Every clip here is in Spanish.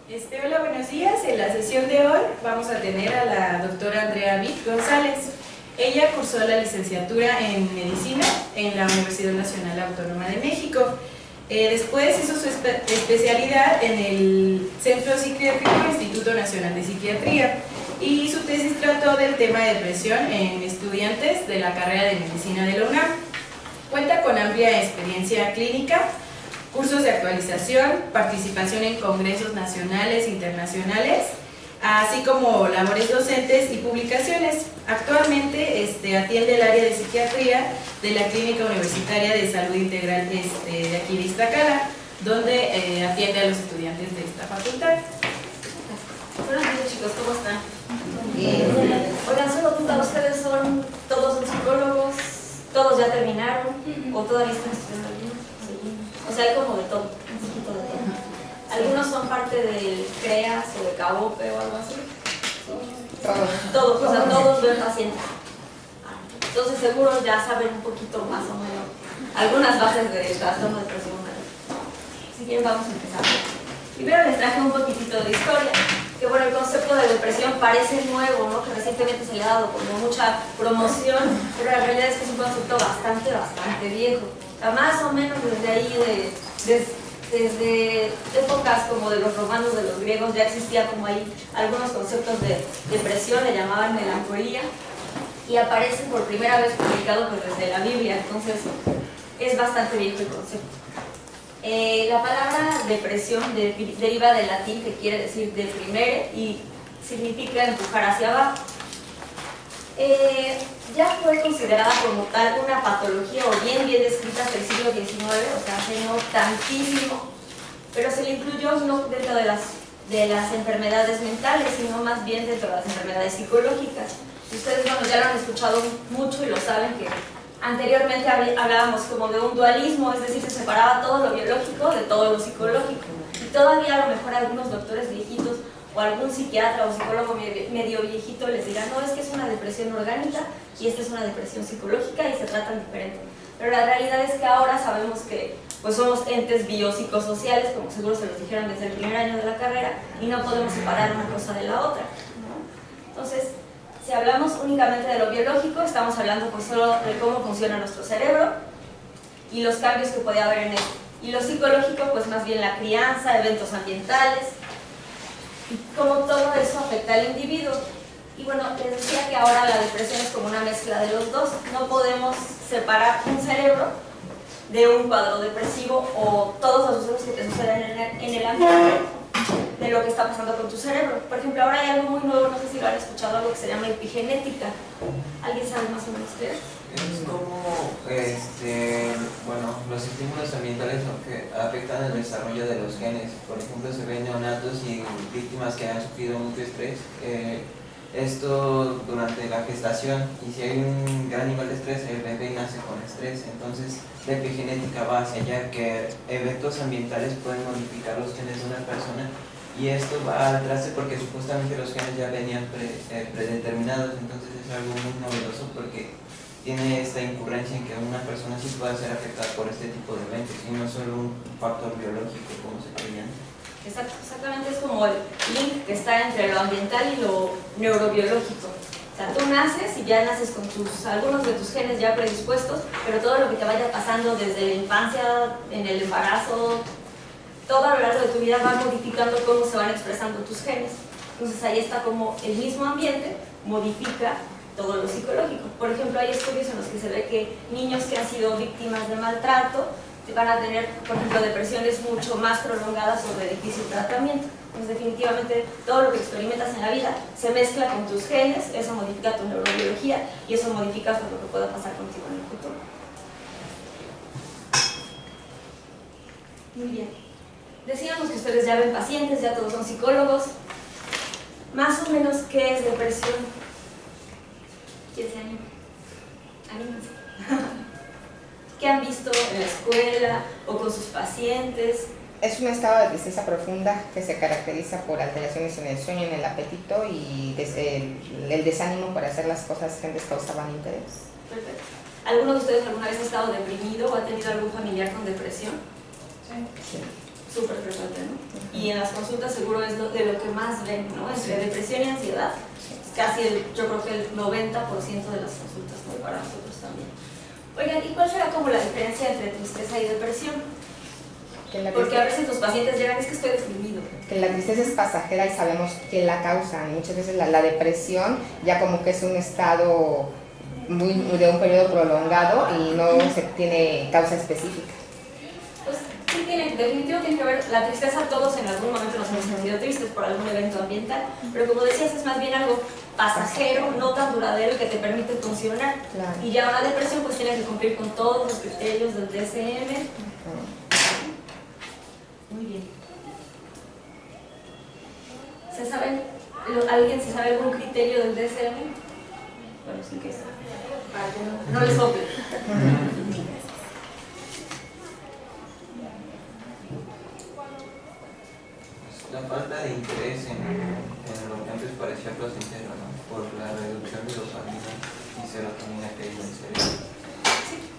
Hola, buenos días. En la sesión de hoy vamos a tener a la doctora Andrea Vic González. Ella cursó la licenciatura en Medicina en la Universidad Nacional Autónoma de México. Después hizo su especialidad en el Centro Psiquiátrico Instituto Nacional de Psiquiatría y su tesis trató del tema de depresión en estudiantes de la carrera de Medicina de la UNAM. Cuenta con amplia experiencia clínica, cursos de actualización, participación en congresos nacionales e internacionales, así como labores docentes y publicaciones. Actualmente atiende el área de psiquiatría de la Clínica Universitaria de Salud Integral de aquí de Iztacala, donde atiende a los estudiantes de esta facultad. Buenos días, chicos, ¿cómo están? Bien. Oigan, solo duda, ¿ustedes todos son psicólogos? ¿Todos ya terminaron? ¿O todavía están estudiando algunos? O sea, hay como de todo, un poquito de todo. ¿Algunos son parte del CREAS o de CAOPE o algo así? Todos, o sea, todos ven pacientes. Entonces seguro ya saben un poquito más o menos algunas bases de trastorno de depresión. Si quieren vamos a empezar. Primero les traje un poquitito de historia, que bueno, el concepto de depresión parece nuevo, ¿no? Que recientemente se le ha dado como mucha promoción, pero la realidad es que es un concepto bastante viejo. O sea, más o menos desde ahí, desde épocas como de los romanos, de los griegos, ya existía como ahí algunos conceptos de depresión, le llamaban melancolía, y aparecen por primera vez publicados pues, desde la Biblia, entonces es bastante viejo el concepto. La palabra depresión deriva del latín, que quiere decir deprimere y significa empujar hacia abajo. Ya fue considerada como tal una patología o bien descrita hasta el siglo XIX, o sea, hace no tantísimo, pero se le incluyó no dentro de las enfermedades mentales, sino más bien dentro de las enfermedades psicológicas. Ustedes, bueno, ya lo han escuchado mucho y lo saben que anteriormente hablábamos como de un dualismo, es decir, se separaba todo lo biológico de todo lo psicológico. Y todavía a lo mejor algunos doctores viejitos o algún psiquiatra o psicólogo medio viejito les dirán, no, es que es una depresión orgánica y esta es una depresión psicológica y se tratan diferente. Pero la realidad es que ahora sabemos que pues somos entes biopsicosociales, como seguro se los dijeron desde el primer año de la carrera, y no podemos separar una cosa de la otra, ¿no? Entonces, si hablamos únicamente de lo biológico, estamos hablando pues solo de cómo funciona nuestro cerebro y los cambios que puede haber en él. Y lo psicológico, pues más bien la crianza, eventos ambientales, y cómo todo eso afecta al individuo. Y bueno, les decía que ahora la depresión es como una mezcla de los dos. No podemos separar un cerebro de un cuadro depresivo o todos los sucesos que te suceden en el ambiente de lo que está pasando con tu cerebro. Por ejemplo, ahora hay algo muy nuevo, no sé si lo han escuchado, algo que se llama epigenética. ¿Alguien sabe más o menos qué es? Es como, bueno, los estímulos ambientales que afectan el desarrollo de los genes. Por ejemplo, se ven neonatos y víctimas que han sufrido mucho estrés. Esto durante la gestación, y si hay un gran nivel de estrés, el bebé nace con estrés. Entonces, la epigenética va hacia allá, que eventos ambientales pueden modificar los genes de una persona. Y esto va al traste porque supuestamente los genes ya venían predeterminados, entonces es algo muy novedoso porque tiene esta incurrencia en que una persona sí pueda ser afectada por este tipo de eventos y no solo un factor biológico como se creía. Exactamente, es como el link que está entre lo ambiental y lo neurobiológico. O sea, tú naces y ya naces con algunos de tus genes ya predispuestos, pero todo lo que te vaya pasando desde la infancia, en el embarazo, todo a lo largo de tu vida va modificando cómo se van expresando tus genes. Entonces ahí está como el mismo ambiente modifica todo lo psicológico. Por ejemplo, hay estudios en los que se ve que niños que han sido víctimas de maltrato van a tener, por ejemplo, depresiones mucho más prolongadas o de difícil tratamiento. Entonces definitivamente todo lo que experimentas en la vida se mezcla con tus genes, eso modifica tu neurobiología y eso modifica lo que pueda pasar contigo en el futuro. Muy bien. Decíamos que ustedes ya ven pacientes, ya todos son psicólogos. Más o menos, ¿qué es depresión? ¿Quién se anima? Anímense. ¿Qué han visto en la escuela o con sus pacientes? Es un estado de tristeza profunda que se caracteriza por alteraciones en el sueño, en el apetito y el desánimo por hacer las cosas que antes causaban interés. Perfecto. ¿Alguno de ustedes alguna vez ha estado deprimido o ha tenido algún familiar con depresión? Sí. súper frecuente, ¿no? Y en las consultas seguro es de lo que más ven, ¿no? Entre depresión y ansiedad, casi yo creo que el 90% de las consultas, ¿no? Para nosotros también. Oigan, ¿y cuál será como la diferencia entre tristeza y depresión? Porque a veces los pacientes llegan, es que estoy deprimido. Que la tristeza es pasajera y sabemos qué la causa, y muchas veces la depresión ya como que es un estado de un periodo prolongado y no se tiene causa específica. Pues sí, definitivo tiene que ver, la tristeza todos en algún momento nos hemos sentido tristes por algún evento ambiental, pero como decías es más bien algo pasajero, no tan duradero, que te permite funcionar. Claro. Y ya una depresión pues tiene que cumplir con todos los criterios del DSM. Muy bien. ¿Alguien se sabe algún criterio del DSM? Bueno, sí que es. Para que no le sople. La falta de interés en lo que antes parecía placentero, ¿no? Por la reducción de dopamina y serotonina que hay en el cerebro.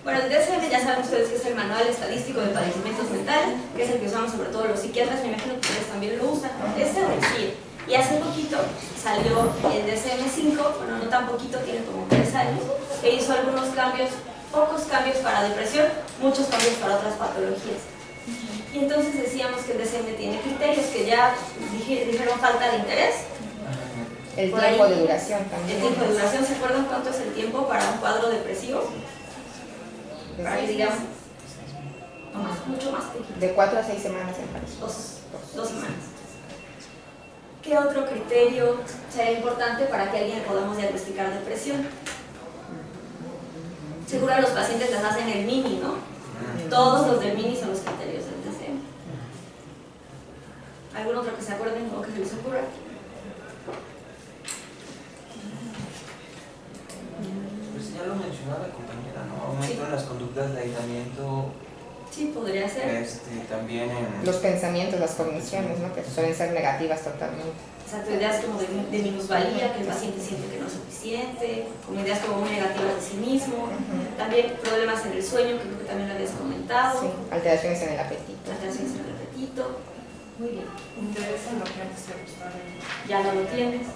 Bueno, el DSM ya saben ustedes que es el Manual Estadístico de Padecimientos Mentales, que es el que usamos sobre todo los psiquiatras, me imagino que ustedes también lo usan. Este decía, y hace poquito salió el DSM-5, bueno, no tan poquito, tiene como 3 años, que hizo algunos cambios, pocos cambios para depresión, muchos cambios para otras patologías. Y entonces decíamos que el DSM tiene criterios que ya dijeron falta de interés. El tiempo de duración también. El tiempo de duración, ¿se acuerdan cuánto es el tiempo para un cuadro depresivo? Para que digamos, mucho más pequeño. De 4 a 6 semanas en parece. Dos semanas. ¿Qué otro criterio sería importante para que alguien podamos diagnosticar depresión? Seguro a los pacientes les hacen el MINI, ¿no? Todos los del MINI son los criterios del DSM. ¿Algún otro que se acuerden o que se les ocurra? Pues ya lo mencionaba la compañera, ¿no? Aumento en las conductas de aislamiento. Sí, podría ser. También en... Los pensamientos, las cogniciones, ¿no? Que suelen ser negativas totalmente. Exacto, ideas como de minusvalía, que el paciente siente que no es suficiente, como ideas como muy negativas de sí mismo, también problemas en el sueño, que creo que también lo habías comentado. Sí, alteraciones en el apetito. Alteraciones en el apetito. Muy bien. Interés en lo que antes te gustaba. Ya no lo tienes.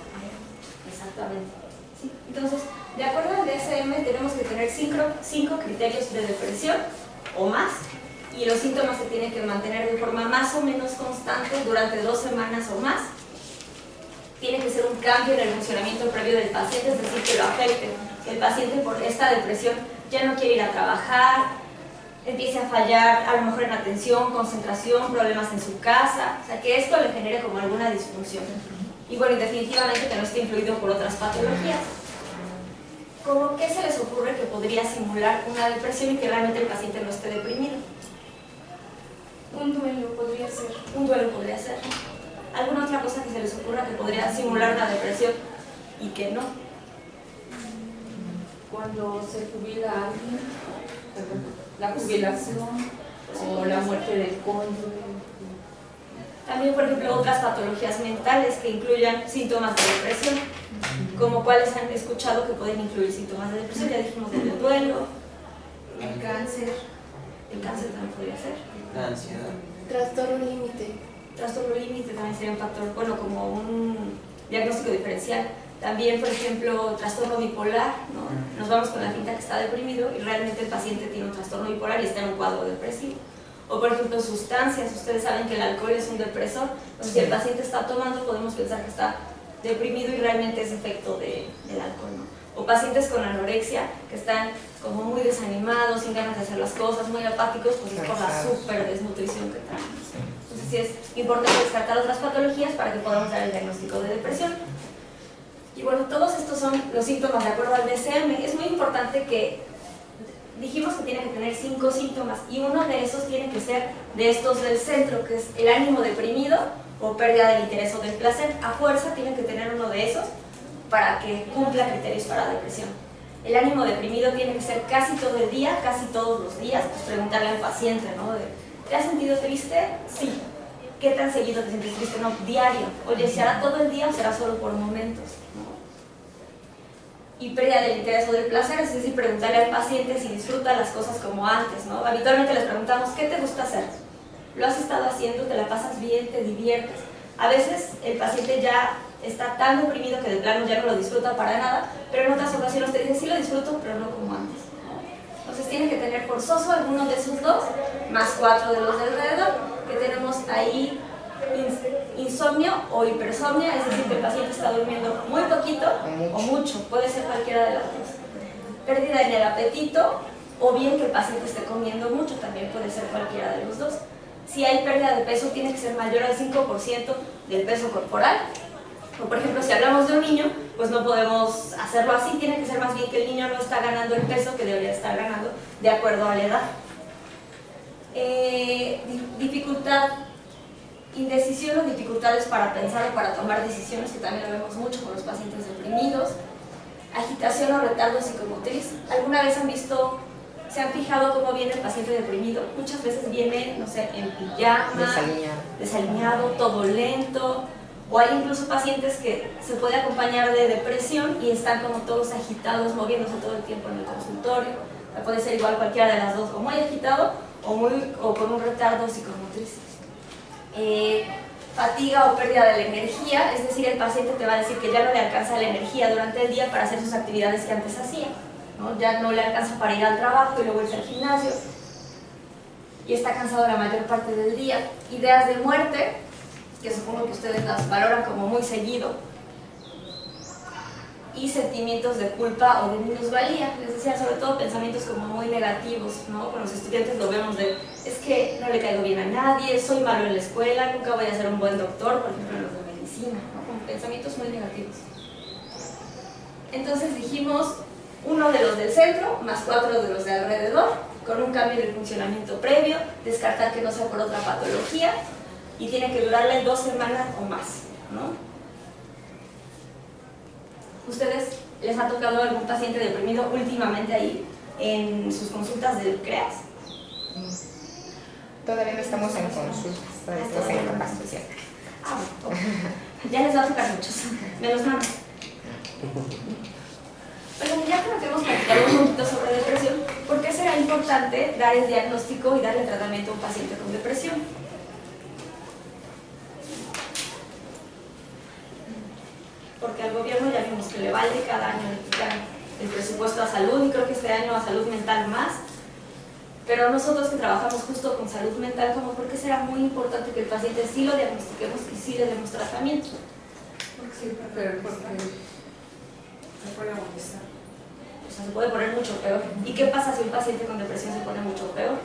Exactamente. Sí. Entonces, de acuerdo al DSM, tenemos que tener 5 criterios de depresión o más, y los síntomas se tienen que mantener de forma más o menos constante durante 2 semanas o más. Tiene que ser un cambio en el funcionamiento previo del paciente, es decir, que lo afecte. Que el paciente por esta depresión ya no quiere ir a trabajar, empiece a fallar a lo mejor en atención, concentración, problemas en su casa, o sea, que esto le genere como alguna disfunción. Y bueno, y definitivamente que no esté influido por otras patologías. ¿Cómo qué se les ocurre que podría simular una depresión y que realmente el paciente no esté deprimido? Un duelo podría ser. Un duelo podría ser. ¿Alguna otra cosa que se les ocurra que podría simular una depresión y que no? Cuando se jubila alguien, la jubilación o la muerte del cónyuge. También, por ejemplo, otras patologías mentales que incluyan síntomas de depresión, como cuáles han escuchado que pueden incluir síntomas de depresión. Ya dijimos del duelo, El cáncer. el cáncer también podría ser. La ansiedad. Trastorno límite. Trastorno límite también sería un factor, bueno, como un diagnóstico diferencial. También, por ejemplo, trastorno bipolar, ¿no? Nos vamos con la finta que está deprimido y realmente el paciente tiene un trastorno bipolar y está en un cuadro depresivo. O, por ejemplo, sustancias. Ustedes saben que el alcohol es un depresor. Entonces, si el paciente está tomando, podemos pensar que está deprimido y realmente es efecto del alcohol, ¿no? O pacientes con anorexia que están como muy desanimados, sin ganas de hacer las cosas, muy apáticos, pues es por la súper desnutrición que traen. Entonces sí es importante descartar otras patologías para que podamos dar el diagnóstico de depresión. Y bueno, todos estos son los síntomas de acuerdo al DSM. Es muy importante que dijimos que tiene que tener 5 síntomas y uno de esos tiene que ser de estos del centro, que es el ánimo deprimido o pérdida del interés o del placer. A fuerza tiene que tener uno de esos para que cumpla criterios para depresión. El ánimo deprimido tiene que ser casi todo el día, casi todos los días. Pues preguntarle al paciente, ¿no? ¿Te has sentido triste? Sí. ¿Qué tan seguido te sientes triste? No, diario. Oye, ¿será todo el día o será solo por momentos? ¿No? Y pérdida del interés o del placer, es decir, preguntarle al paciente si disfruta las cosas como antes, ¿no? Habitualmente les preguntamos, ¿qué te gusta hacer? lo has estado haciendo, te la pasas bien, te diviertes. A veces el paciente ya está tan deprimido que de plano ya no lo disfruta para nada, pero en otras ocasiones te dice, sí lo disfruto, pero no como antes. Entonces tiene que tener forzoso alguno de esos dos, más 4 de los de alrededor, que tenemos ahí insomnio o hipersomnia, es decir, que el paciente está durmiendo muy poquito o mucho, puede ser cualquiera de las dos. Pérdida en el apetito, o bien que el paciente esté comiendo mucho, también puede ser cualquiera de los dos. Si hay pérdida de peso, tiene que ser mayor al 5% del peso corporal. O por ejemplo, si hablamos de un niño, pues no podemos hacerlo así, tiene que ser más bien que el niño no está ganando el peso que debería estar ganando de acuerdo a la edad. Dificultad, indecisión o dificultades para pensar o para tomar decisiones, que también lo vemos mucho con los pacientes deprimidos. Agitación o retardo psicomotriz. ¿Alguna vez se han fijado cómo viene el paciente deprimido? Muchas veces viene, no sé, en pijama, desalineado, todo lento. O hay incluso pacientes que se puede acompañar de depresión y están como todos agitados, moviéndose todo el tiempo en el consultorio. Puede ser igual cualquiera de las dos, o muy agitado o con un retardo psicomotriz. Fatiga o pérdida de la energía, es decir, el paciente te va a decir que ya no le alcanza la energía durante el día para hacer sus actividades que antes hacía, ¿no? Ya no le alcanza para ir al trabajo y luego irse al gimnasio y está cansado la mayor parte del día. Ideas de muerte, que supongo que ustedes las valoran como muy seguido, y sentimientos de culpa o de minusvalía, les decía, sobre todo pensamientos como muy negativos, ¿no? Con los estudiantes lo vemos de, es que no le caigo bien a nadie, soy malo en la escuela, nunca voy a ser un buen doctor, por ejemplo en los de medicina, ¿no? Con pensamientos muy negativos. Entonces dijimos, 1 de los del centro, más 4 de los de alrededor, con un cambio de funcionamiento previo, descartar que no sea por otra patología, y tiene que durarle 2 semanas o más, ¿no? ¿Ustedes les ha tocado algún paciente deprimido últimamente ahí en sus consultas del CREAS? Todavía no estamos en consultas, todavía estamos en capacitación. Bueno, ya les va a tocar muchos, menos mal. Bueno, ya creo que hemos platicado un poquito sobre depresión, ¿por qué será importante dar el diagnóstico y darle tratamiento a un paciente con depresión? Porque al gobierno ya vimos que le vale cada año el presupuesto a salud, y creo que este año a salud mental más, pero nosotros que trabajamos justo con salud mental, como por qué será muy importante que el paciente sí lo diagnostiquemos y sí le demos tratamiento. Porque sí, porque se puede molestar. O sea, se puede poner mucho peor. ¿Y qué pasa si un paciente con depresión se pone mucho peor?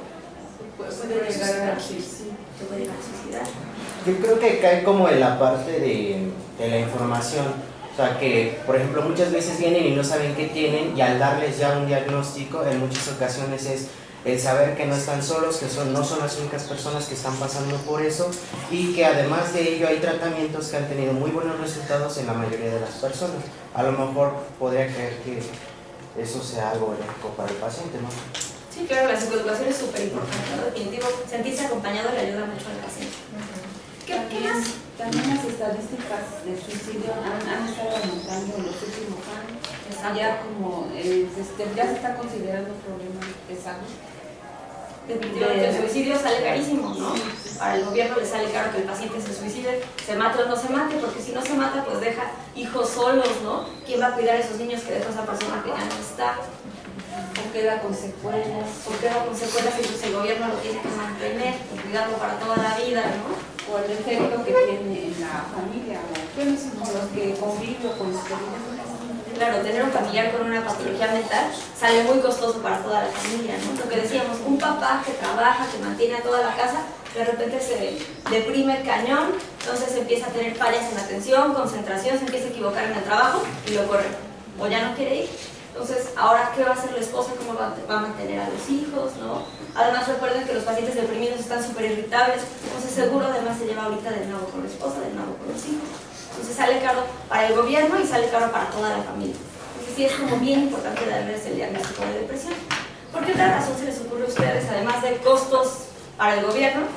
Puede llegar a suicidio. Se puede llegar a suicidar. Yo creo que cae como en la parte de la información. O sea, que por ejemplo muchas veces vienen y no saben qué tienen, y al darles ya un diagnóstico en muchas ocasiones es el saber que no están solos, que no son las únicas personas que están pasando por eso, y que además de ello hay tratamientos que han tenido muy buenos resultados en la mayoría de las personas. A lo mejor podría creer que eso sea algo benéfico para el paciente, ¿no? Sí, claro, la psicoeducación es súper importante, ¿no? Definitivo, sentirse acompañado le ayuda mucho al paciente. ¿Qué más? También las estadísticas de suicidio han estado aumentando en los últimos años. Ya como ya se está considerando un problema de salud. Definitivamente el suicidio sale carísimo, ¿no? Para el gobierno le sale caro que el paciente se suicide, se mate o no se mate, porque si no se mata, pues deja hijos solos, ¿no? ¿Quién va a cuidar a esos niños que dejó esa persona que ya no está? O queda con secuelas. O queda con secuelas y pues el gobierno lo tiene que mantener y cuidarlo para toda la vida, ¿no? O el efecto que tiene en la familia, o los que conviven con los que viven. Claro, tener un familiar con una patología mental sale muy costoso para toda la familia, ¿no? Lo que decíamos, un papá que trabaja, que mantiene a toda la casa, de repente se deprime el cañón, entonces empieza a tener fallas en atención, concentración, se empieza a equivocar en el trabajo y lo corre, o ya no quiere ir. Entonces, ahora, ¿qué va a hacer la esposa? ¿Cómo va a mantener a los hijos? ¿No? Además, recuerden que los pacientes deprimidos están súper irritables, entonces seguro además se lleva ahorita de nuevo con la esposa, de nuevo con los hijos. Entonces sale caro para el gobierno y sale caro para toda la familia. Entonces sí es como bien importante darles el diagnóstico de depresión. ¿Por qué otra razón se les ocurre a ustedes, además de costos para el gobierno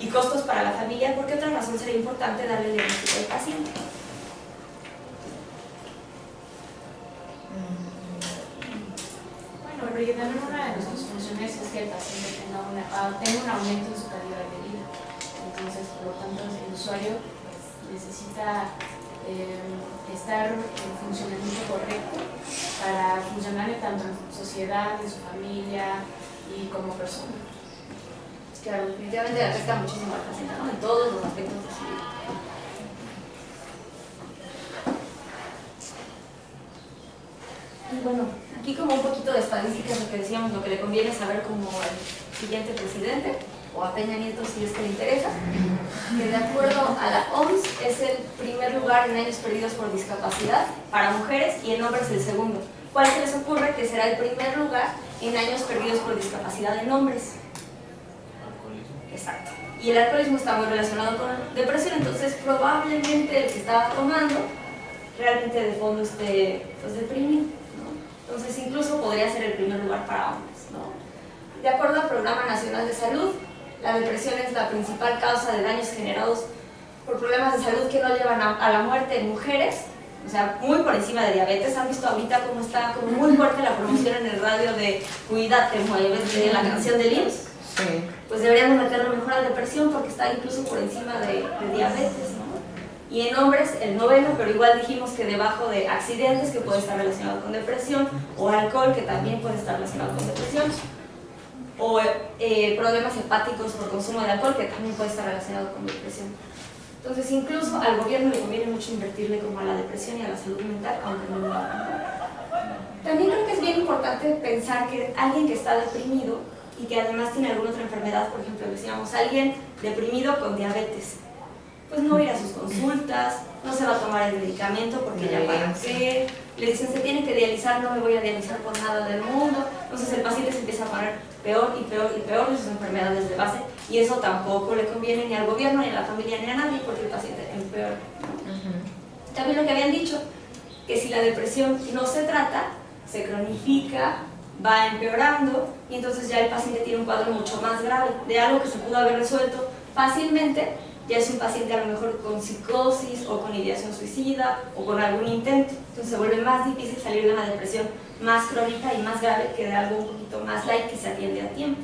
y costos para la familia, por qué otra razón sería importante darle el diagnóstico al paciente? Bueno, pero también una de nuestras funciones es que el paciente tenga un aumento en su calidad de vida. Entonces, por lo tanto, el usuario necesita estar en funcionamiento correcto para funcionar tanto en sociedad, en su familia y como persona. Claro, definitivamente afecta muchísimo al paciente, ¿no? En todos los aspectos de su vida. Y bueno, aquí como un poquito de estadísticas, lo que decíamos, lo que le conviene saber como el siguiente presidente, o a Peña Nieto si es que le interesa, que de acuerdo a la OMS es el primer lugar en años perdidos por discapacidad para mujeres y en hombres el segundo. ¿Cuál se les ocurre que será el primer lugar en años perdidos por discapacidad en hombres? Exacto. Y el alcoholismo está muy relacionado con la depresión, entonces probablemente el que estaba tomando realmente de fondo esté pues, deprimido, ¿no? Entonces incluso podría ser el primer lugar para hombres, ¿no? De acuerdo al Programa Nacional de Salud, la depresión es la principal causa de daños generados por problemas de salud que no llevan a la muerte en mujeres, o sea, muy por encima de diabetes. ¿Han visto ahorita cómo está como muy fuerte la promoción en el radio de Cuídate, de la canción de IMSS? Sí. Pues deberíamos meterlo mejor a depresión porque está incluso por encima de diabetes, ¿no? Y en hombres el noveno, pero igual dijimos que debajo de accidentes, que puede estar relacionado con depresión, o alcohol, que también puede estar relacionado con depresión, o problemas hepáticos por consumo de alcohol, que también puede estar relacionado con depresión. Entonces incluso al gobierno le conviene mucho invertirle como a la depresión y a la salud mental, aunque no lo hagan. También creo que es bien importante pensar que alguien que está deprimido y que además tiene alguna otra enfermedad, por ejemplo, decíamos, alguien deprimido con diabetes, pues no va a ir a sus consultas, no se va a tomar el medicamento porque ya para qué, le dicen se tiene que dializar, no me voy a dializar por nada del mundo, entonces el paciente se empieza a poner peor y peor y peor de sus enfermedades de base, y eso tampoco le conviene ni al gobierno, ni a la familia, ni a nadie, porque el paciente empeora. También lo que habían dicho, que si la depresión no se trata, se cronifica, va empeorando, y entonces ya el paciente tiene un cuadro mucho más grave, de algo que se pudo haber resuelto fácilmente. Ya es un paciente a lo mejor con psicosis o con ideación suicida o con algún intento, entonces se vuelve más difícil salir de una depresión más crónica y más grave que de algo un poquito más light que se atiende a tiempo.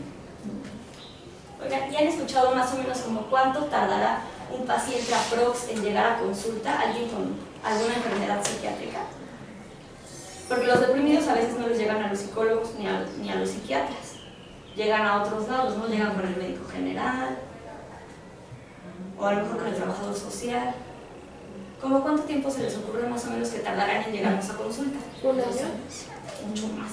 Oigan, ¿ya han escuchado más o menos como cuánto tardará un paciente aprox en llegar a consulta, alguien con alguna enfermedad psiquiátrica? Porque los deprimidos a veces no les llegan a los psicólogos ni a los psiquiatras, llegan a otros lados, ¿no? Llegan con el médico general, o a lo mejor con el trabajador social. ¿Cómo cuánto tiempo se les ocurre más o menos que tardarán en llegarnos a consulta? 1 año. Mucho más.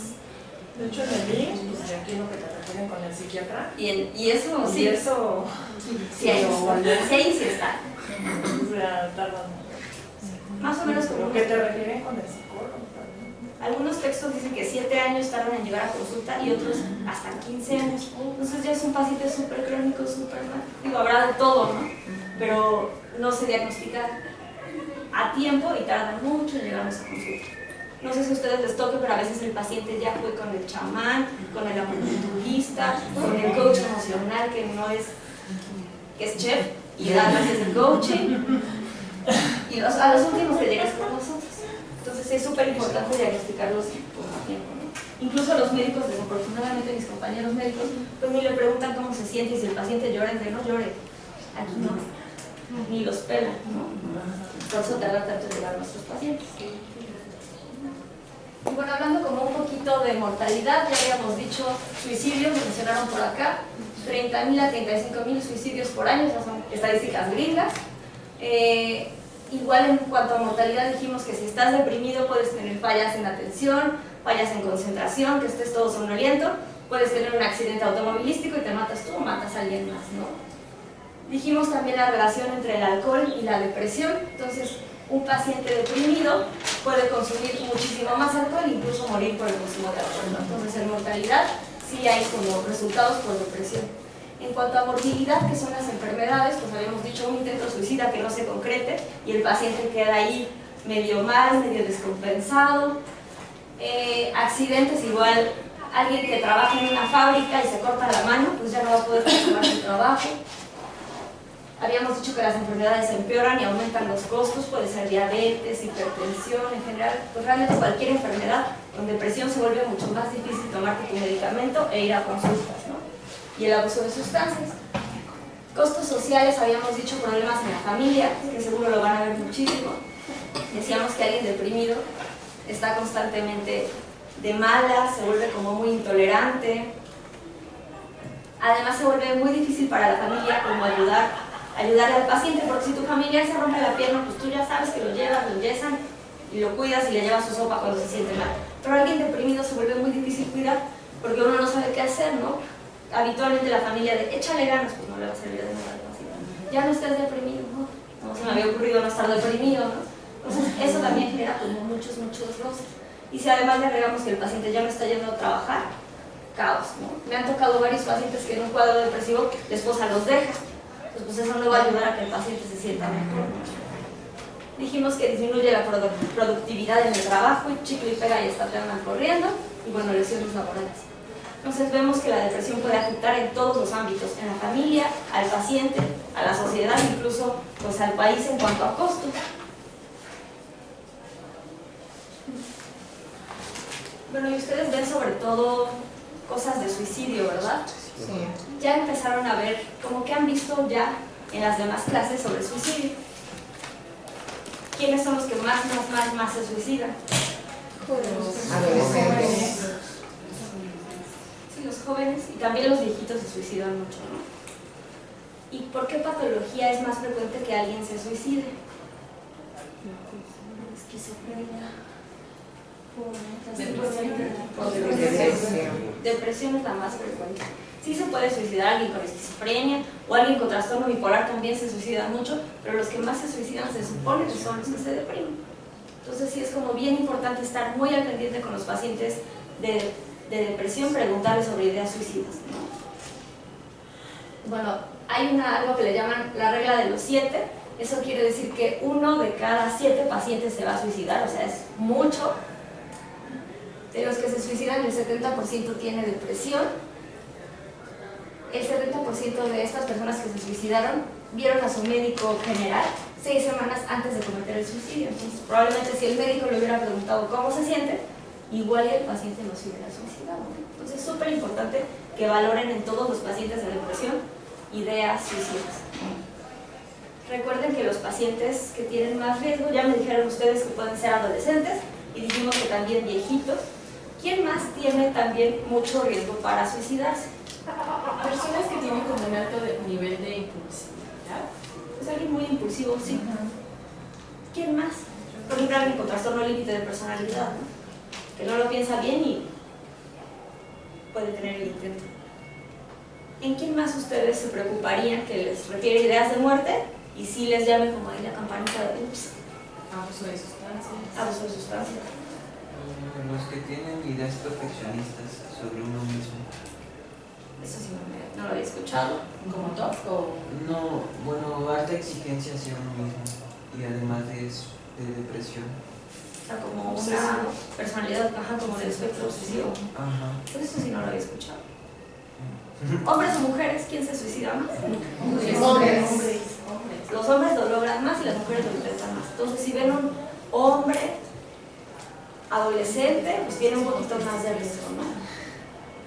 De hecho, en el IMSS, pues aquí lo que te refieren con el psiquiatra. Y eso Y sí. eso, Sí, ahí sí está. o sea, tarda Más o menos como lo que te refieren con el psicólogo también. algunos textos dicen que 7 años tardan en llegar a consulta y otros hasta 15 años. Entonces ya es un paciente súper crónico, súper mal. Digo, habrá de todo, ¿no? Pero no se diagnostica a tiempo y tardan mucho en llegar a esa consulta. No sé si a ustedes les toque, pero a veces el paciente ya fue con el chamán, con el acupunturista, con el coach emocional que es chef y da clases de coaching. Y a los últimos que llegas con nosotros. Entonces es súper importante diagnosticarlos a tiempo, ¿no? Incluso los médicos, desafortunadamente mis compañeros médicos, pues ni le preguntan cómo se siente y si el paciente llora, entre no llore. Aquí no, ni los pelan, ¿no? Por eso tarda tanto en llegar a nuestros pacientes. Y bueno, hablando como un poquito de mortalidad, ya habíamos dicho suicidios, lo mencionaron por acá, 30.000 a 35.000 suicidios por año, esas son estadísticas gringas. Igual en cuanto a mortalidad dijimos que si estás deprimido puedes tener fallas en atención, fallas en concentración, que estés todo somnoliento, puedes tener un accidente automovilístico y te matas tú o matas a alguien más, ¿no? Dijimos también la relación entre el alcohol y la depresión, entonces un paciente deprimido puede consumir muchísimo más alcohol e incluso morir por el consumo de alcohol, ¿no? Entonces en mortalidad sí hay como resultados por depresión. En cuanto a morbilidad, que son las enfermedades, pues habíamos dicho un intento suicida que no se concrete y el paciente queda ahí medio mal, medio descompensado. Accidentes, igual alguien que trabaja en una fábrica y se corta la mano, pues ya no va a poder continuar su trabajo. Habíamos dicho que las enfermedades empeoran y aumentan los costos, puede ser diabetes, hipertensión, en general, pues realmente cualquier enfermedad con depresión se vuelve mucho más difícil tomarte tu medicamento e ir a consultas, ¿no? Y el abuso de sustancias. Costos sociales, habíamos dicho problemas en la familia, que seguro lo van a ver muchísimo. Decíamos que alguien deprimido está constantemente de malas, se vuelve como muy intolerante. Además se vuelve muy difícil para la familia como ayudarle al paciente, porque si tu familiar se rompe la pierna, pues tú ya sabes que lo llevas, lo yesan y lo cuidas y le llevas su sopa cuando se siente mal. Pero alguien deprimido se vuelve muy difícil cuidar porque uno no sabe qué hacer, ¿no? Habitualmente la familia de échale ganas, pues no le va a servir de nada al paciente. Ya no estés deprimido, ¿no? No se me había ocurrido no estar deprimido, ¿no? Entonces eso también genera como muchos roces. Y si además le agregamos que el paciente ya no está yendo a trabajar, caos, ¿no? Me han tocado varios pacientes que en un cuadro depresivo la esposa los deja. Entonces pues eso no va a ayudar a que el paciente se sienta mejor, ¿no? Dijimos que disminuye la productividad en el trabajo, y chicle y pega y está terminan corriendo, y bueno, lesiones laborales. Entonces vemos que la depresión puede afectar en todos los ámbitos, en la familia, al paciente, a la sociedad, incluso pues, al país en cuanto a costos. Bueno, y ustedes ven sobre todo cosas de suicidio, ¿verdad? Sí. Ya empezaron a ver, como que han visto ya en las demás clases sobre suicidio. ¿Quiénes son los que más se suicidan? Los adolescentes. Sí, los jóvenes y también los viejitos se suicidan mucho, ¿no? ¿Y por qué patología es más frecuente que alguien se suicide? Esquizofrenia. Depresión es la más frecuente. Sí se puede suicidar alguien con esquizofrenia o alguien con trastorno bipolar, también se suicida mucho, pero los que más se suicidan se supone que son los que se deprimen. Entonces sí es como bien importante estar muy al pendiente con los pacientes de depresión, preguntarles sobre ideas suicidas, ¿no? Bueno, hay algo que le llaman la regla de los 7. Eso quiere decir que 1 de cada 7 pacientes se va a suicidar, o sea, es mucho. De los que se suicidan, el 70% tiene depresión. El 70% de estas personas que se suicidaron vieron a su médico general 6 semanas antes de cometer el suicidio. Entonces, probablemente si el médico le hubiera preguntado cómo se siente, igual el paciente no se hubiera suicidado. Entonces, es súper importante que valoren en todos los pacientes de depresión ideas suicidas. Recuerden que los pacientes que tienen más riesgo, ya me dijeron ustedes que pueden ser adolescentes, y dijimos que también viejitos. ¿Quién más tiene también mucho riesgo para suicidarse? Personas que tienen como un alto nivel de impulsividad. Es alguien muy impulsivo, sí. ¿Quién más? Por ejemplo, alguien con trastorno límite de personalidad, ¿no? Que no lo piensa bien y puede tener el intento. ¿En quién más ustedes se preocuparían que les refiere ideas de muerte y sí les llame como ahí la campanita de ups? Abuso de sustancias. Abuso de sustancias. Los que tienen ideas perfeccionistas sobre uno mismo. Eso sí no lo había escuchado. ¿Como TOC o...? No, bueno, alta exigencia hacia uno mismo y además de eso, de depresión. O sea, como una personalidad baja como del espectro obsesivo. Ajá. Pues eso sí no lo había escuchado. ¿Hombres o mujeres? ¿Quién se suicida más? Hombres. Los hombres lo logran más y las mujeres lo intentan más. Entonces, si ven un hombre adolescente, pues tiene un poquito más de riesgo, ¿no?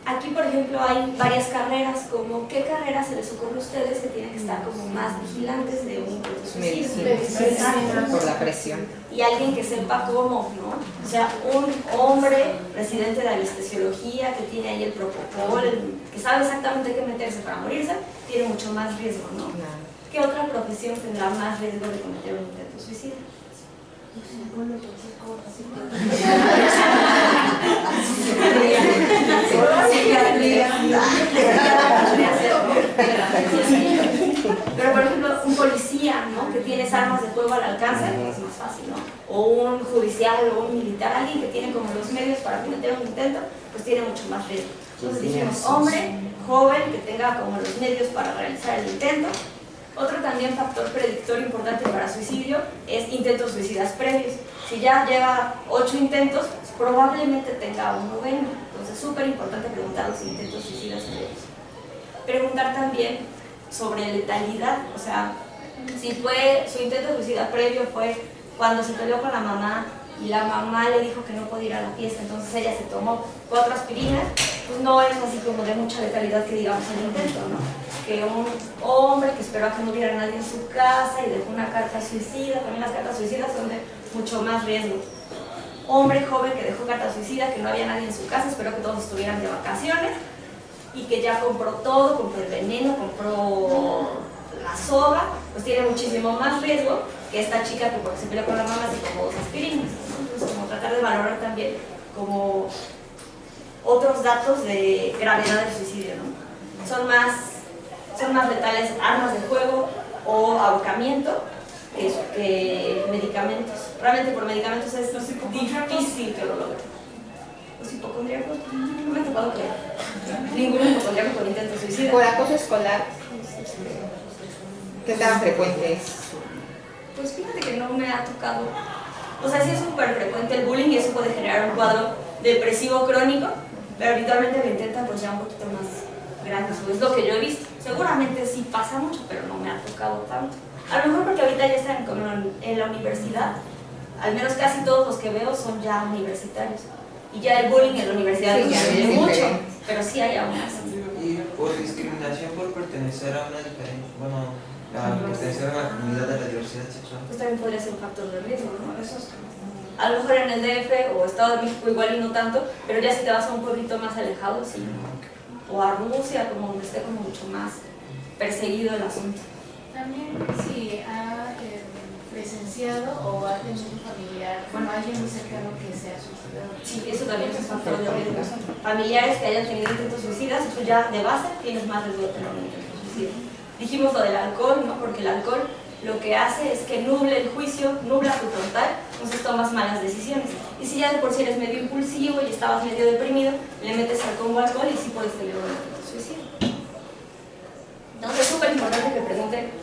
Aquí, por ejemplo, hay varias carreras, como ¿qué carreras se les ocurre a ustedes que tienen que estar como más vigilantes de un intento suicidio? Medicina, por la presión. Y alguien que sepa cómo, ¿no? O sea, un hombre residente de anestesiología que tiene ahí el propofol, que sabe exactamente qué meterse para morirse, tiene mucho más riesgo, ¿no? ¿Qué otra profesión tendrá más riesgo de cometer un intento suicida? Pero por ejemplo, un policía, ¿no? Que tienes armas de fuego al alcance, es más fácil, ¿no? O un judicial o un militar, alguien que tiene como los medios para cometer un intento, pues tiene mucho más riesgo. Entonces dijimos, hombre, joven, que tenga como los medios para realizar el intento. Otro también factor predictor importante para suicidio es intentos suicidas previos. Si ya lleva 8 intentos, pues probablemente tenga un 9º. Entonces, súper importante preguntar los intentos suicidas previos. Preguntar también sobre letalidad, o sea, si fue su intento suicida previo fue cuando se peleó con la mamá y la mamá le dijo que no podía ir a la fiesta, entonces ella se tomó 4 aspirinas, pues no es así como de mucha letalidad que digamos el intento, ¿no? Que un hombre que esperó a que no hubiera nadie en su casa y dejó una carta suicida, también las cartas suicidas son de mucho más riesgo. Hombre joven que dejó carta suicida, que no había nadie en su casa, esperó que todos estuvieran de vacaciones y que ya compró todo, compró el veneno, compró la soga, pues tiene muchísimo más riesgo que esta chica que porque se peleó con la mamá se tomó 2 aspirinas, ¿no? Entonces como tratar de valorar también como otros datos de gravedad del suicidio, ¿no? Son más letales armas de fuego o ahorcamiento que medicamentos. Realmente por medicamentos es difícil que lo logren. Los hipocondríacos, no me ha tocado creer. Ningún hipocondríaco con intento suicida. Por acoso escolar, ¿qué tan frecuente es? Pues fíjate que no me ha tocado. O sea, sí es súper frecuente el bullying y eso puede generar un cuadro depresivo crónico, pero habitualmente lo intentan pues ya un poquito más grande. Eso es lo que yo he visto. Seguramente sí pasa mucho, pero no me ha tocado tanto. A lo mejor porque ahorita ya están como en la universidad, al menos casi todos los que veo son ya universitarios. Y ya el bullying en la universidad Sí, no ya se ve es mucho, diferente. pero sí hay aún más. Y por discriminación por pertenecer a una diferente, bueno, a pertenecer a la comunidad de la diversidad sexual. Pues también podría ser un factor de riesgo, ¿no? Eso es, a lo mejor en el DF o Estado de México igual y no tanto, pero ya si te vas a un pueblito más alejado, sí, o a Rusia, como donde esté como mucho más perseguido el asunto. También si ha presenciado o ha tenido un familiar, bueno, alguien muy cercano que sea suicidado. Sí, eso también es un factor de riesgo. Familiares que hayan tenido intentos suicidas, eso ya de base tienes más riesgo de tener un intento suicida. Dijimos lo del alcohol, ¿no? Porque el alcohol lo que hace es que nuble el juicio, nubla tu frontal, entonces tomas malas decisiones. Y si ya de por sí eres medio impulsivo y estabas medio deprimido, le metes al combo alcohol y sí puedes tener un intento suicida. Entonces es súper importante que pregunten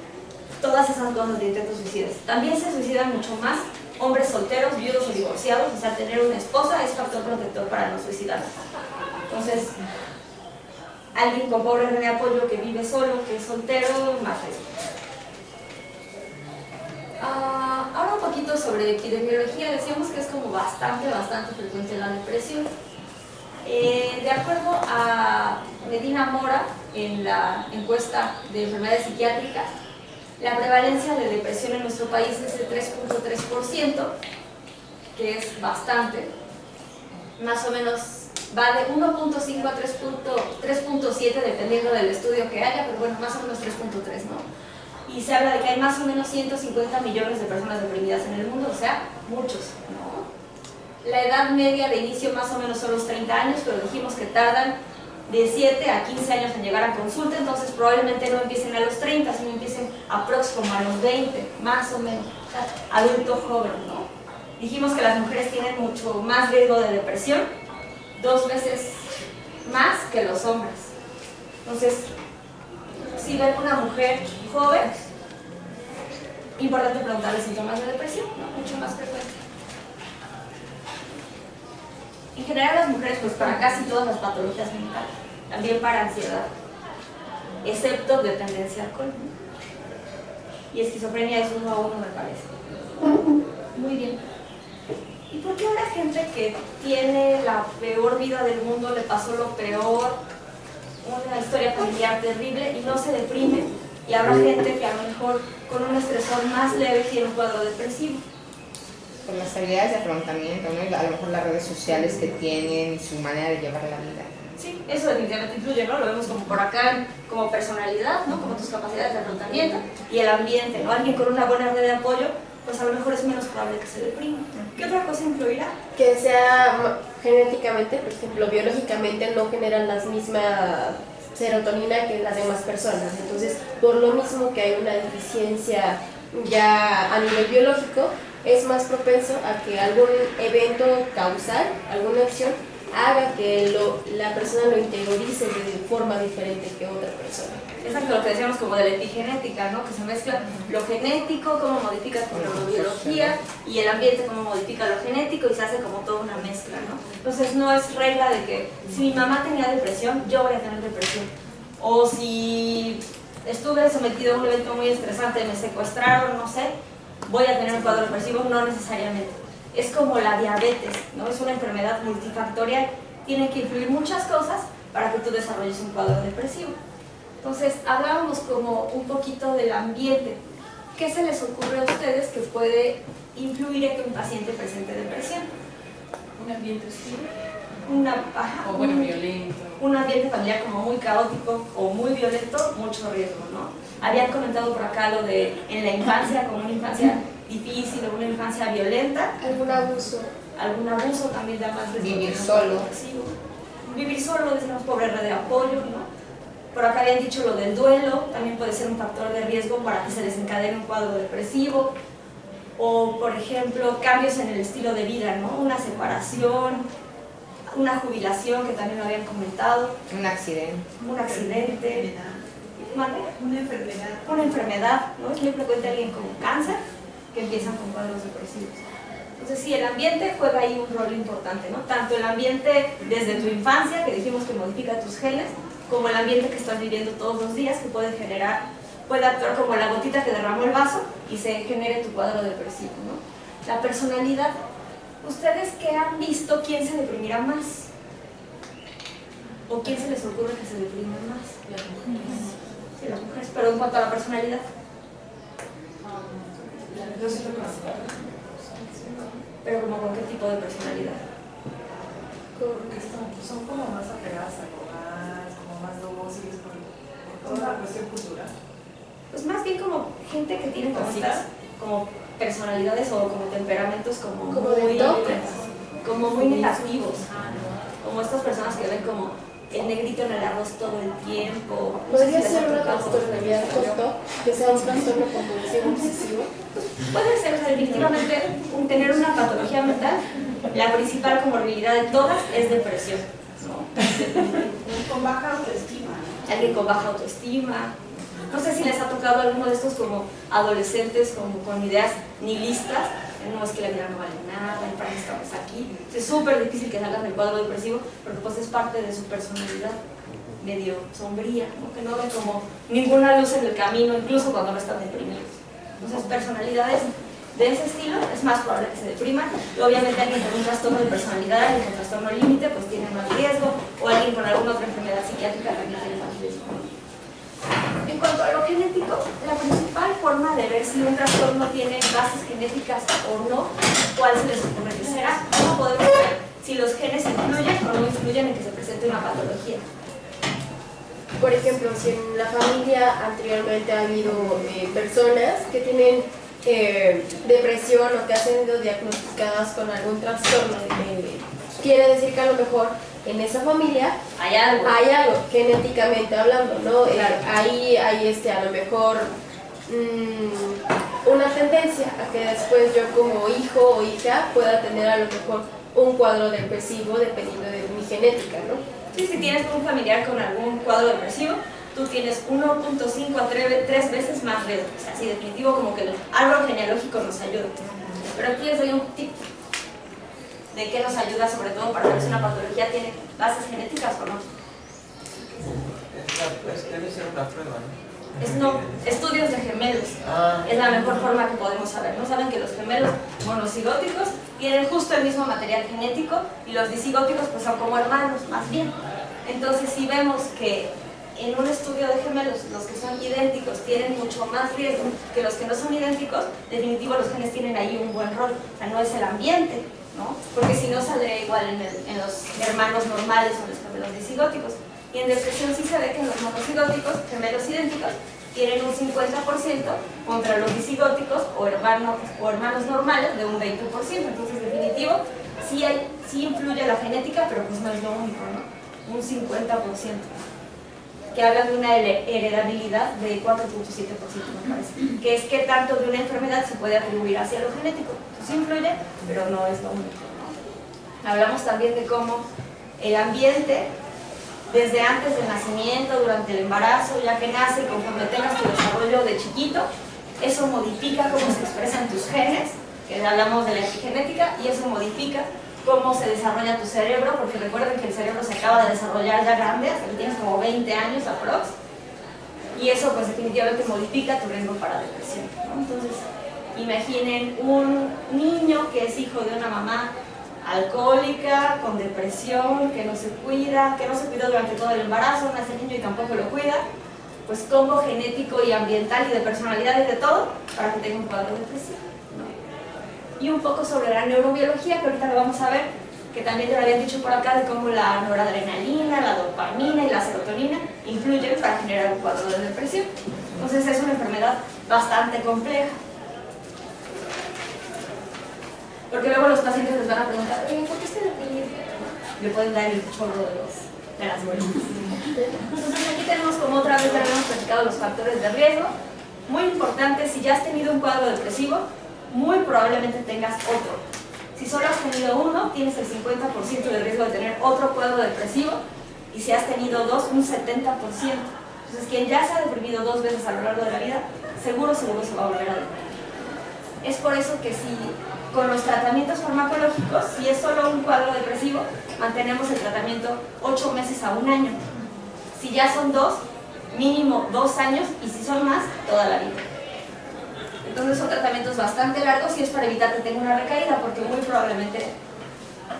todas esas cosas de intentos suicidas. También se suicidan mucho más hombres solteros, viudos o divorciados, o sea, tener una esposa es factor protector para no suicidarse. Entonces, alguien con pobre red de apoyo que vive solo, que es soltero, más riesgo. Ahora un poquito sobre epidemiología, decíamos que es como bastante frecuente la depresión. De acuerdo a Medina Mora, en la encuesta de enfermedades psiquiátricas, la prevalencia de depresión en nuestro país es de 3.3%, que es bastante. Más o menos va de 1.5 a 3.7 dependiendo del estudio que haya, pero bueno, más o menos 3.3, ¿no? Y se habla de que hay más o menos 150 millones de personas deprimidas en el mundo, o sea, muchos, ¿no? La edad media de inicio más o menos son los 30 años, pero dijimos que tardan de 7 a 15 años en llegar a consulta, entonces probablemente no empiecen a los 30, sino empiecen aproximadamente a los 20, más o menos, o sea, adulto joven, ¿no? Dijimos que las mujeres tienen mucho más riesgo de depresión, 2 veces más que los hombres. Entonces, si ven una mujer joven, importante preguntarle síntomas de depresión, ¿no? Mucho más frecuente. En general las mujeres, pues para casi todas las patologías mentales, también para ansiedad, excepto dependencia al alcohol. Y esquizofrenia es 1 a 1 me parece. Muy bien. ¿Y por qué habrá gente que tiene la peor vida del mundo, le pasó lo peor, una historia familiar terrible y no se deprime? Y habrá gente que a lo mejor con un estresor más leve tiene un cuadro depresivo. Por las habilidades de afrontamiento, ¿no? Y a lo mejor las redes sociales que tienen, su manera de llevar la vida. Sí, eso definitivamente influye, ¿no? Lo vemos como por acá, como personalidad, ¿no? Como tus capacidades de afrontamiento y el ambiente, ¿no? Alguien con una buena red de apoyo, pues a lo mejor es menos probable que se deprima. ¿Qué otra cosa influirá? Que sea genéticamente, por ejemplo, biológicamente no generan las mismas serotonina que las demás personas. Entonces, por lo mismo que hay una deficiencia ya a nivel biológico, es más propenso a que algún evento causal, alguna acción, haga que la persona lo interiorice de forma diferente que otra persona. Exacto, lo que decíamos como de la epigenética, ¿no? Que se mezcla lo genético, cómo modifica tu neurobiología, y el ambiente, cómo modifica lo genético, y se hace como toda una mezcla, ¿no? Entonces no es regla de que si mi mamá tenía depresión, yo voy a tener depresión. O si estuve sometido a un evento muy estresante, me secuestraron, no sé, voy a tener un cuadro depresivo, no necesariamente. es como la diabetes, ¿no? Es una enfermedad multifactorial, tiene que influir muchas cosas para que tú desarrolles un cuadro depresivo. Entonces, hablábamos como un poquito del ambiente. ¿Qué se les ocurre a ustedes que puede influir en que un paciente presente depresión? Un ambiente hostil. O Violento. Un ambiente familiar como muy caótico o muy violento, mucho riesgo, ¿no? Habían comentado por acá lo de en la infancia, como una infancia difícil o una infancia violenta. Algún abuso. Algún abuso también da más riesgo. Vivir solo. Vivir solo, decimos pobre red de apoyo, ¿no? Por acá habían dicho lo del duelo, también puede ser un factor de riesgo para que se desencadene un cuadro depresivo. O, por ejemplo, cambios en el estilo de vida, ¿no? Una separación, una jubilación, que también lo habían comentado. Un accidente. Un accidente. Una Una enfermedad, ¿no? Es muy frecuente alguien con cáncer que empiezan con cuadros depresivos. Entonces sí, el ambiente juega ahí un rol importante, ¿no? Tanto el ambiente desde tu infancia, que dijimos que modifica tus genes, como el ambiente que estás viviendo todos los días, que puede generar, puede actuar como la gotita que derramó el vaso y se genere tu cuadro depresivo, ¿no? La personalidad. ¿Ustedes qué han visto? ¿Quién se deprimirá más? ¿O quién se les ocurre que se deprime más? Las mujeres. Sí, las mujeres, pero en cuanto a la personalidad. Yo siento que Pero como con qué tipo de personalidad. porque son como más apegadas al hogar, como más dóciles por toda la cuestión cultural. Pues más bien como gente que tiene como estas como personalidades o como temperamentos como de muy, TOC. como muy negativos. Como estas personas que ven como el negrito en el arroz todo el tiempo. No sé si ¿Podría les ser ha una tocado. trastornabilidad con TOC, que sea un trastorno compulsivo obsesivo? Puede ser, o sea, definitivamente tener una patología mental, la principal comorbilidad de todas es depresión, ¿no? Con baja autoestima, ¿no? Alguien con baja autoestima. No sé si les ha tocado alguno de estos como adolescentes como con ideas nihilistas, no, es que la vida no vale nada, y para qué estamos aquí. Es súper difícil que salgan del cuadro depresivo porque pues es parte de su personalidad medio sombría, ¿no? Que no ven como ninguna luz en el camino, incluso cuando no están deprimidos. Entonces, personalidades de ese estilo es más probable que se depriman. Y obviamente alguien con un trastorno de personalidad, alguien con trastorno límite, pues tiene más riesgo, o alguien con alguna otra enfermedad psiquiátrica también tiene más riesgo. En cuanto a lo genético, la principal forma de ver si un trastorno tiene bases genéticas o no, ¿cuál se les ocurre que será? ¿Cómo podemos ver si los genes influyen o no influyen en que se presente una patología? Por ejemplo, si en la familia anteriormente ha habido personas que tienen depresión o que han sido diagnosticadas con algún trastorno, quiere decir que a lo mejor en esa familia Hay algo. hay algo genéticamente hablando, ¿no? Claro. Ahí hay a lo mejor una tendencia a que después yo como hijo o hija pueda tener a lo mejor un cuadro depresivo dependiendo de mi genética, ¿no? Sí, si tienes un familiar con algún cuadro depresivo, tú tienes 1.5 a 3 veces más riesgo. O sea, sí, definitivo como que el árbol genealógico nos ayuda. Pero aquí les doy un tip de qué nos ayuda, sobre todo para ver si una patología tiene bases genéticas o no. Debe ser una prueba, ¿no? Estudios de gemelos. Es la mejor forma que podemos saber. ¿No saben que los gemelos monocigóticos tienen justo el mismo material genético y los disigóticos pues son como hermanos, más bien? Entonces, si vemos que en un estudio de gemelos los que son idénticos tienen mucho más riesgo que los que no son idénticos, definitivo los genes tienen ahí un buen rol. O sea, no es el ambiente, ¿no? Porque si no saldría igual en los hermanos normales o en los gemelos disigóticos. Y en depresión sí se ve que en los monocigóticos, gemelos idénticos, tienen un 50% contra los disigóticos o hermanos normales de un 20%. Entonces, definitivo, sí influye la genética, pero pues no es lo único, ¿no? Un 50%. Que habla de una heredabilidad de 4.7%, me parece. Que es que tanto de una enfermedad se puede atribuir hacia lo genético. Entonces influye, pero no es lo único, ¿no? Hablamos también de cómo el ambiente, desde antes del nacimiento, durante el embarazo, ya que nace, conforme tengas tu desarrollo de chiquito, eso modifica cómo se expresan tus genes, que hablamos de la epigenética, y eso modifica cómo se desarrolla tu cerebro, porque recuerden que el cerebro se acaba de desarrollar ya grande, hasta que tienes como 20 años aprox, y eso pues definitivamente modifica tu riesgo para depresión, ¿no? Entonces, Imaginen un niño que es hijo de una mamá alcohólica, con depresión, que no se cuida, que no se cuidó durante todo el embarazo, nace el niño y tampoco lo cuida, pues combo genético y ambiental y de personalidad y de todo para que tenga un cuadro depresivo, ¿no? Y un poco sobre la neurobiología, que ahorita lo vamos a ver, que también te lo habían dicho por acá, de cómo la noradrenalina, la dopamina y la serotonina influyen para generar un cuadro de depresión. Entonces es una enfermedad bastante compleja. Porque luego los pacientes les van a preguntar, oye, ¿por qué estoy deprimido? Le pueden dar el chorro de las vueltas. Entonces aquí tenemos, como otra vez ya habíamos platicado, los factores de riesgo. Muy importante, si ya has tenido un cuadro depresivo, muy probablemente tengas otro. Si solo has tenido uno, tienes el 50% de riesgo de tener otro cuadro depresivo, y si has tenido dos, un 70%. Entonces quien ya se ha deprimido 2 veces a lo largo de la vida, seguro se va a volver a deprimir. Es por eso que si con los tratamientos farmacológicos, si es solo un cuadro depresivo, mantenemos el tratamiento 8 meses a 1 año. Si ya son 2, mínimo 2 años, y si son más, toda la vida. Entonces son tratamientos bastante largos y es para evitar que tenga una recaída, porque muy probablemente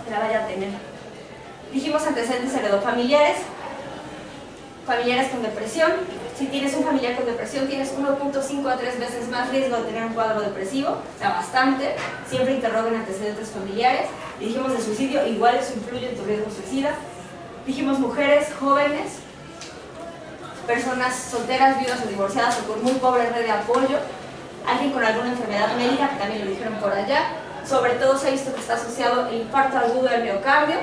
la vaya a tener. Dijimos antecedentes heredofamiliares, familiares con depresión. Si tienes un familiar con depresión, tienes 1.5 a 3 veces más riesgo de tener un cuadro depresivo, o sea, bastante. Siempre interroguen antecedentes familiares. Dijimos de suicidio, igual eso influye en tu riesgo suicida. Dijimos mujeres, jóvenes, personas solteras, viudas o divorciadas o con muy pobre red de apoyo, alguien con alguna enfermedad médica, que también lo dijeron por allá. Sobre todo se ha visto que está asociado el infarto agudo del miocardio,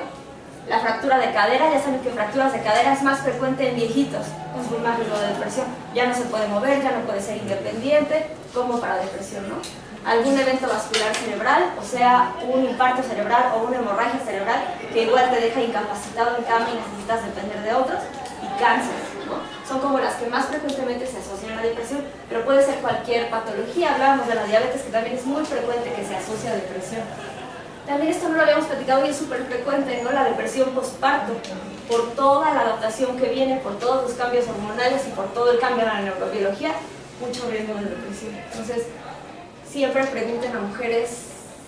la fractura de cadera. Ya saben que fracturas de cadera es más frecuente en viejitos, es muy más riesgo de depresión. Ya no se puede mover, ya no puede ser independiente, como para depresión, ¿no? Algún evento vascular cerebral, o sea, un infarto cerebral o una hemorragia cerebral, que igual te deja incapacitado en cama y necesitas depender de otros, y cáncer, ¿no? Son como las que más frecuentemente se asocian a la depresión, pero puede ser cualquier patología. Hablábamos de la diabetes, que también es muy frecuente que se asocia a depresión. También esto no lo habíamos platicado y es súper frecuente, ¿no? La depresión postparto, por toda la adaptación que viene, por todos los cambios hormonales y por todo el cambio en la neurobiología, mucho riesgo de depresión. Entonces, siempre pregunten a mujeres,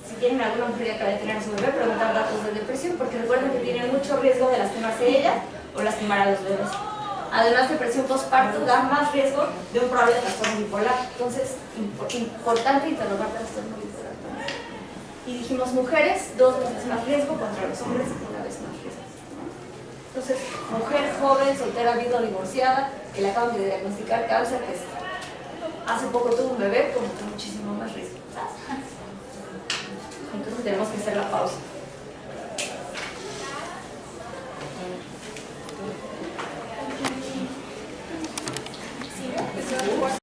si tienen alguna mujer que acaba de tener a su bebé, preguntan datos de depresión, porque recuerden que tienen mucho riesgo de lastimarse ella o lastimar a los bebés. Además, depresión postparto da más riesgo de un probable trastorno bipolar. Entonces, importante interrogar trastorno bipolar también. Y dijimos mujeres, 2 veces más riesgo, contra los hombres 1 vez más riesgo, ¿no? Entonces, mujer joven, soltera, viuda, divorciada, que le acaban de diagnosticar cáncer, que hace poco tuvo un bebé, con muchísimo más riesgo. Entonces tenemos que hacer la pausa.